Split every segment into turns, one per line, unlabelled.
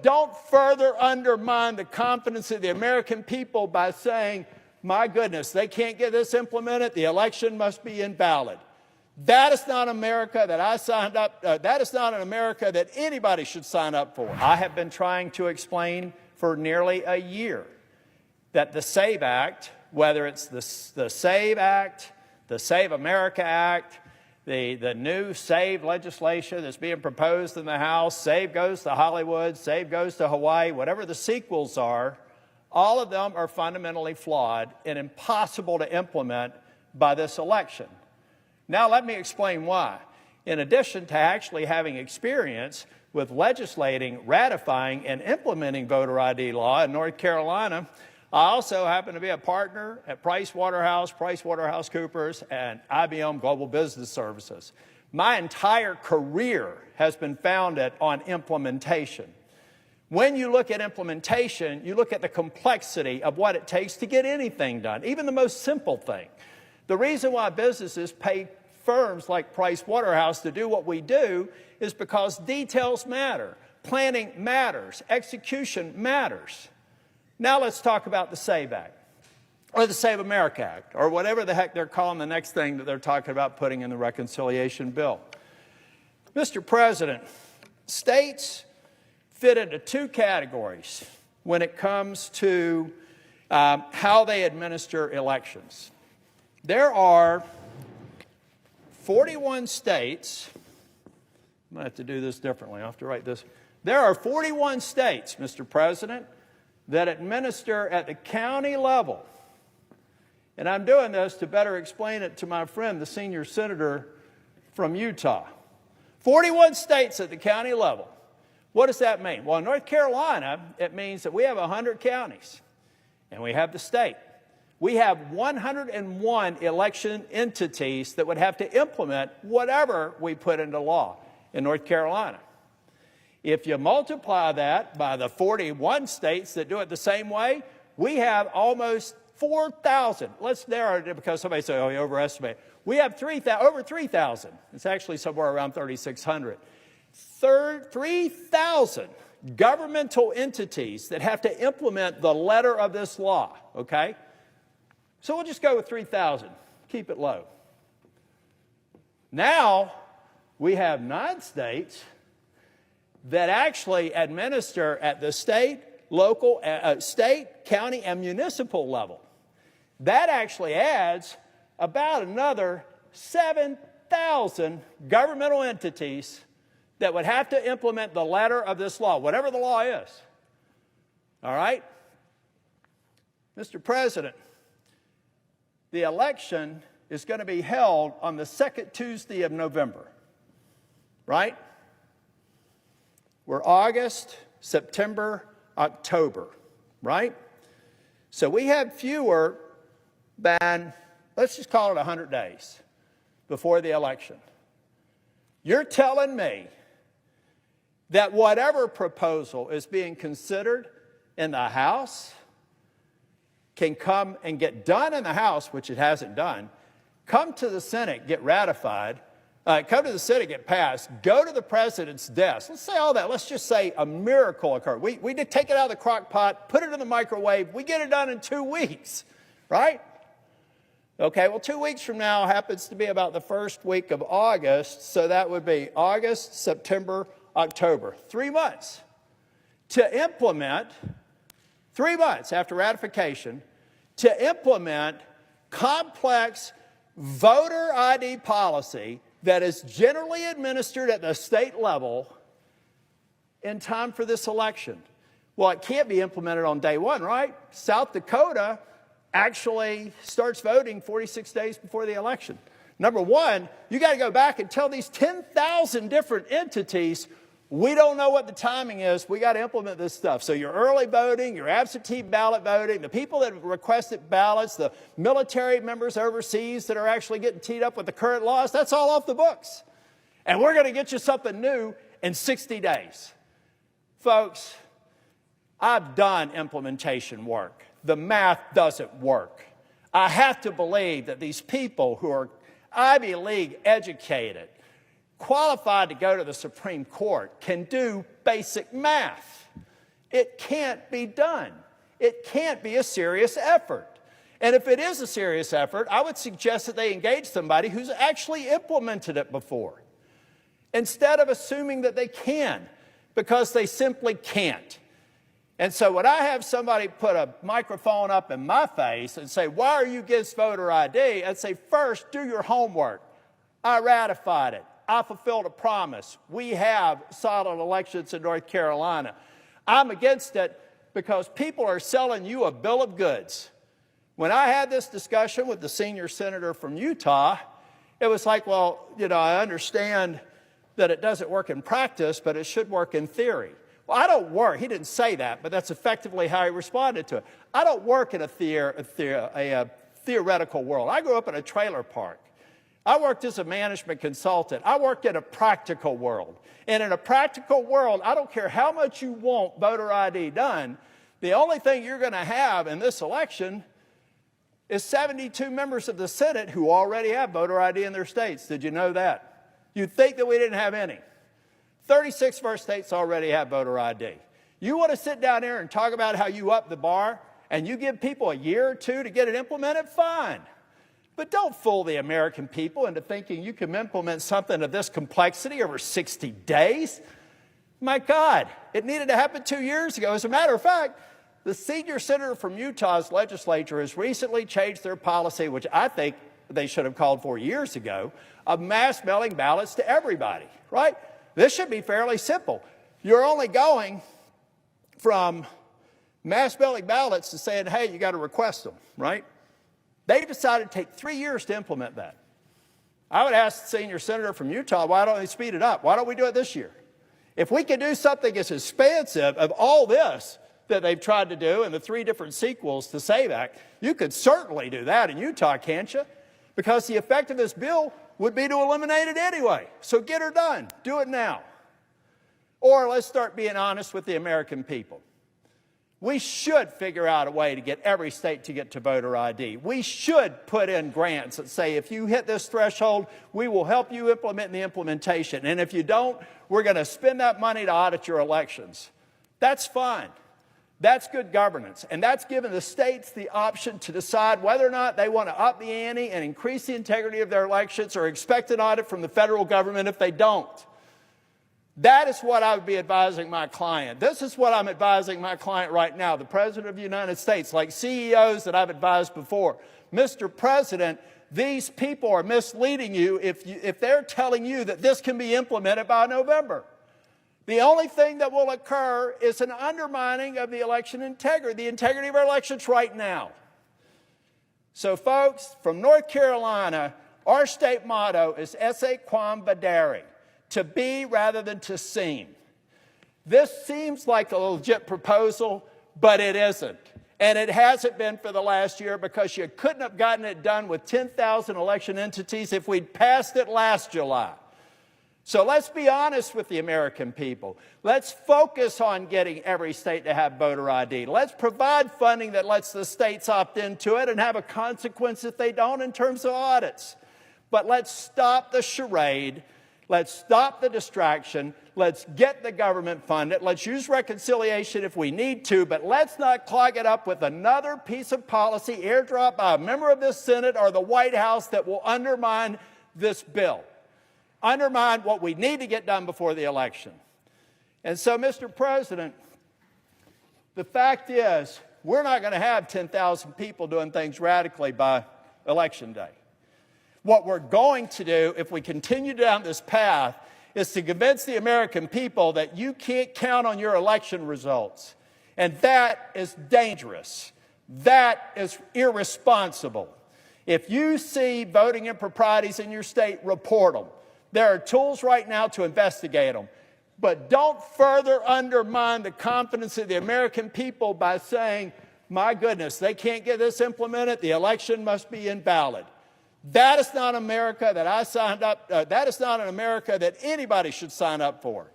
don't further undermine the confidence of the American people by saying, my goodness, they can't get this implemented, the election must be invalid. That is not America that I signed up, that is not an America that anybody should sign up for. I have been trying to explain for nearly a year that the SAVE Act, whether it's the SAVE Act, the Save America Act, the new SAVE legislation that's being proposed in the House, SAVE goes to Hollywood, SAVE goes to Hawaii, whatever the sequels are, all of them are fundamentally flawed and impossible to implement by this election. Now let me explain why. In addition to actually having experience with legislating, ratifying, and implementing voter ID law in North Carolina, I also happen to be a partner at PricewaterhouseCoopers, and IBM Global Business Services. My entire career has been founded on implementation. When you look at implementation, you look at the complexity of what it takes to get anything done, even the most simple thing. The reason why businesses pay firms like Pricewaterhouse to do what we do is because details matter, planning matters, execution matters. Now let's talk about the SAVE Act, or the Save America Act, or whatever the heck they're calling the next thing that they're talking about putting in the reconciliation bill. Mr. President, states fit into two categories when it comes to how they administer elections. There are 41 states, I'm going to have to do this differently, I'll have to write this. There are 41 states, Mr. President, that administer at the county level. And I'm doing this to better explain it to my friend, the senior senator from Utah. 41 states at the county level. What does that mean? Well, in North Carolina, it means that we have 100 counties, and we have the state. We have 101 election entities that would have to implement whatever we put into law in North Carolina. If you multiply that by the 41 states that do it the same way, we have almost 4,000. Let's narrow it because somebody said, oh, you overestimate. We have over 3,000. It's actually somewhere around 3,600. 3,000 governmental entities that have to implement the letter of this law, okay? So we'll just go with 3,000. Keep it low. Now, we have 9 states that actually administer at the state, local, state, county, and municipal level. That actually adds about another 7,000 governmental entities that would have to implement the letter of this law, whatever the law is. All right? Mr. President, the election is going to be held on the second Tuesday of November, right? We're August, September, October, right? So we have fewer than, let's just call it 100 days before the election. You're telling me that whatever proposal is being considered in the House can come and get done in the House, which it hasn't done, come to the Senate, get ratified, come to the Senate, get passed, go to the president's desk. Let's say all that. Let's just say a miracle occurred. We did take it out of the crock pot, put it in the microwave. We get it done in 2 weeks, right? Okay, well, 2 weeks from now happens to be about the first week of August, so that would be August, September, October. 3 months to implement, 3 months after ratification, to implement complex voter ID policy that is generally administered at the state level in time for this election. Well, it can't be implemented on day one, right? South Dakota actually starts voting 46 days before the election. Number one, you got to go back and tell these 10,000 different entities, we don't know what the timing is. We got to implement this stuff. So your early voting, your absentee ballot voting, the people that requested ballots, the military members overseas that are actually getting teed up with the current laws, that's all off the books. And we're going to get you something new in 60 days. Folks, I've done implementation work. The math doesn't work. I have to believe that these people who are Ivy League educated, qualified to go to the Supreme Court, can do basic math. It can't be done. It can't be a serious effort. And if it is a serious effort, I would suggest that they engage somebody who's actually implemented it before, instead of assuming that they can, because they simply can't. And so when I have somebody put a microphone up in my face and say, why are you against voter ID? I'd say, first, do your homework. I ratified it. I fulfilled a promise. We have solid elections in North Carolina. I'm against it because people are selling you a bill of goods. When I had this discussion with the senior senator from Utah, it was like, well, I understand that it doesn't work in practice, but it should work in theory. Well, I don't work. He didn't say that, but that's effectively how he responded to it. I don't work in a theoretical world. I grew up in a trailer park. I worked as a management consultant. I worked in a practical world. And in a practical world, I don't care how much you want voter ID done, the only thing you're going to have in this election is 72 members of the Senate who already have voter ID in their states. Did you know that? You'd think that we didn't have any. 36 of our states already have voter ID. You want to sit down there and talk about how you up the bar and you give people a year or two to get it implemented? Fine. But don't fool the American people into thinking you can implement something of this complexity over 60 days. My God, it needed to happen 2 years ago. As a matter of fact, the senior senator from Utah's legislature has recently changed their policy, which I think they should have called for years ago, of mass mailing ballots to everybody, right? This should be fairly simple. You're only going from mass mailing ballots to saying, hey, you got to request them, right? They decided to take 3 years to implement that. I would ask the senior senator from Utah, why don't they speed it up? Why don't we do it this year? If we can do something as expansive of all this that they've tried to do in the 3 different sequels to SAVE Act, you could certainly do that in Utah, can't you? Because the effect of this bill would be to eliminate it anyway. So get her done. Do it now. Or let's start being honest with the American people. We should figure out a way to get every state to get to voter ID. We should put in grants that say, if you hit this threshold, we will help you implement the implementation. And if you don't, we're going to spend that money to audit your elections. That's fine. That's good governance. And that's given the states the option to decide whether or not they want to up the ante and increase the integrity of their elections or expect an audit from the federal government if they don't. That is what I would be advising my client. This is what I'm advising my client right now, the President of the United States, like CEOs that I've advised before. Mr. President, these people are misleading you if they're telling you that this can be implemented by November. The only thing that will occur is an undermining of the election integrity, the integrity of our elections right now. So folks, from North Carolina, our state motto is esse quam vadere, to be rather than to seem. This seems like a legit proposal, but it isn't. And it hasn't been for the last year because you couldn't have gotten it done with 10,000 election entities if we'd passed it last July. So let's be honest with the American people. Let's focus on getting every state to have voter ID. Let's provide funding that lets the states opt into it and have a consequence if they don't in terms of audits. But let's stop the charade. Let's stop the distraction. Let's get the government funded. Let's use reconciliation if we need to, but let's not clog it up with another piece of policy airdropped by a member of this Senate or the White House that will undermine this bill. Undermine what we need to get done before the election. And so, Mr. President, the fact is, we're not going to have 10,000 people doing things radically by Election Day. What we're going to do, if we continue down this path, is to convince the American people that you can't count on your election results. And that is dangerous. That is irresponsible. If you see voting improprieties in your state, report them. There are tools right now to investigate them. But don't further undermine the confidence of the American people by saying, my goodness, they can't get this implemented, the election must be invalid. That is not America that I signed up, that is not an America that anybody should sign up for.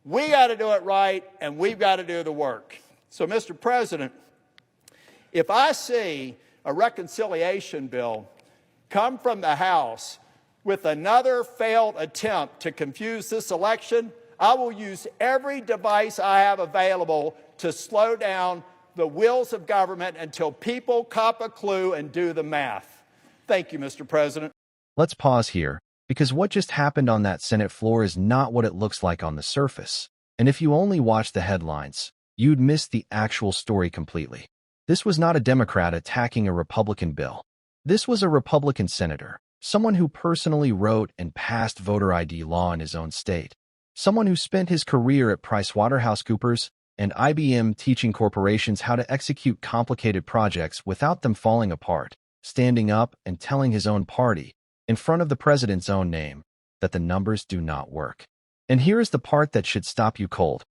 We got to do it right, and we've got to do the work. So, Mr. President, if I see a reconciliation bill come from the House with another failed attempt to confuse this election, I will use every device I have available to slow down the wheels of government until people cop a clue and do the math. Thank you, Mr. President.
Let's pause here, because what just happened on that Senate floor is not what it looks like on the surface. And if you only watch the headlines, you'd miss the actual story completely. This was not a Democrat attacking a Republican bill. This was a Republican senator, someone who personally wrote and passed voter ID law in his own state, someone who spent his career at PricewaterhouseCoopers and IBM teaching corporations how to execute complicated projects without them falling apart, standing up and telling his own party, in front of the president's own name, that the numbers do not work. And here is the part that should stop you cold.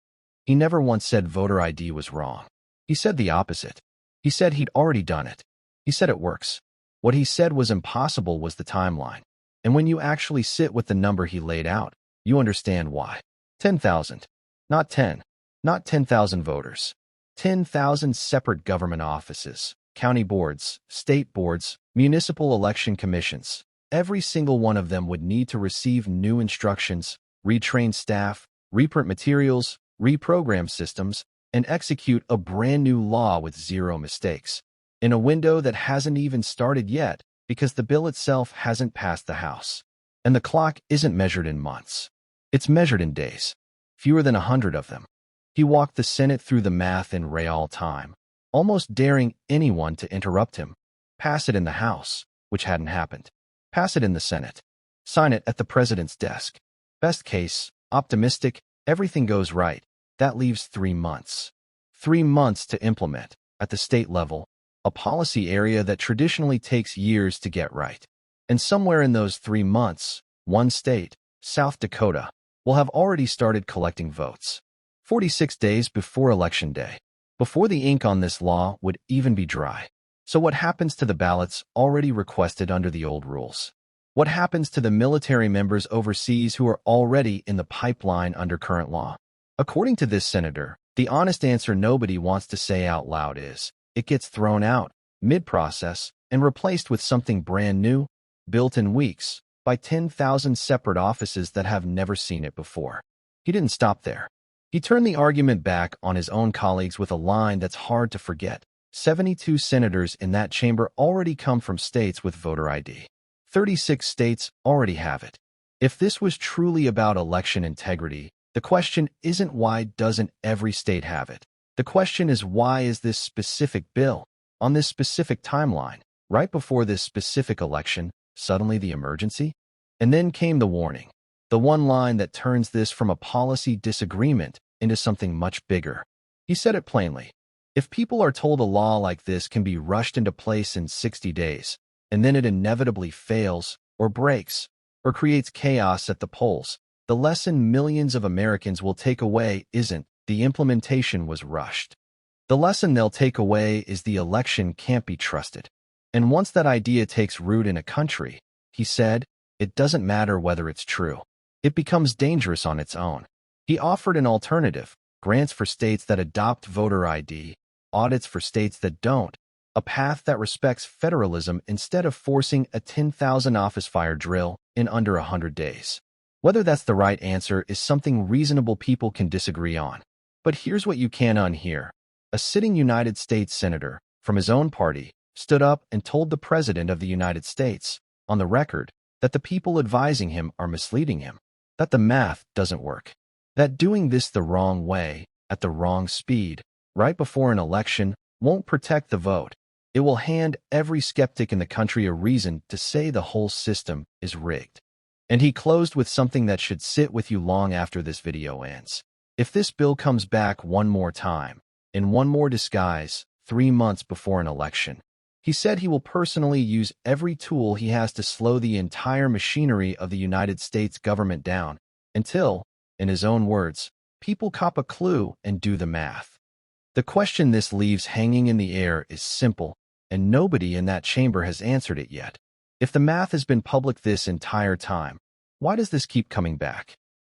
He never once said voter ID was wrong. He said the opposite. He said he'd already done it. He said it works. What he said was impossible was the timeline. And when you actually sit with the number he laid out, you understand why. 10,000. Not 10. Not 10,000 voters. 10,000 separate government offices, county boards, state boards, municipal election commissions. Every single one of them would need to receive new instructions, retrain staff, reprint materials, reprogram systems, and execute a brand new law with zero mistakes, in a window that hasn't even started yet because the bill itself hasn't passed the House. And the clock isn't measured in months. It's measured in days, fewer than 100 of them. He walked the Senate through the math in real time, almost daring anyone to interrupt him. Pass it in the House, which hadn't happened. Pass it in the Senate. Sign it at the president's desk. Best case, optimistic, everything goes right. That leaves 3 months. 3 months to implement, at the state level, a policy area that traditionally takes years to get right. And somewhere in those 3 months, one state, South Dakota, will have already started collecting votes. 46 days before Election Day, before the ink on this law would even be dry. So what happens to the ballots already requested under the old rules? What happens to the military members overseas who are already in the pipeline under current law? According to this senator, the honest answer nobody wants to say out loud is, it gets thrown out, mid-process, and replaced with something brand new, built in weeks, by 10,000 separate offices that have never seen it before. He didn't stop there. He turned the argument back on his own colleagues with a line that's hard to forget. 72 senators in that chamber already come from states with voter ID. 36 states already have it. If this was truly about election integrity, the question isn't why doesn't every state have it. The question is why is this specific bill, on this specific timeline, right before this specific election, suddenly the emergency? And then came the warning, the one line that turns this from a policy disagreement into something much bigger. He said it plainly. If people are told a law like this can be rushed into place in 60 days, and then it inevitably fails, or breaks, or creates chaos at the polls, the lesson millions of Americans will take away isn't the implementation was rushed. The lesson they'll take away is the election can't be trusted. And once that idea takes root in a country, he said, it doesn't matter whether it's true. It becomes dangerous on its own. He offered an alternative, grants for states that adopt voter ID, audits for states that don't, a path that respects federalism instead of forcing a 10,000 office fire drill in under 100 days. Whether that's the right answer is something reasonable people can disagree on. But here's what you can unhear. A sitting United States senator from his own party stood up and told the President of the United States, on the record, that the people advising him are misleading him, that the math doesn't work, that doing this the wrong way, at the wrong speed, right before an election, won't protect the vote. It will hand every skeptic in the country a reason to say the whole system is rigged. And he closed with something that should sit with you long after this video ends. If this bill comes back one more time, in one more disguise, 3 months before an election, he said he will personally use every tool he has to slow the entire machinery of the United States government down until, in his own words, people cop a clue and do the math. The question this leaves hanging in the air is simple, and nobody in that chamber has answered it yet. If the math has been public this entire time, why does this keep coming back?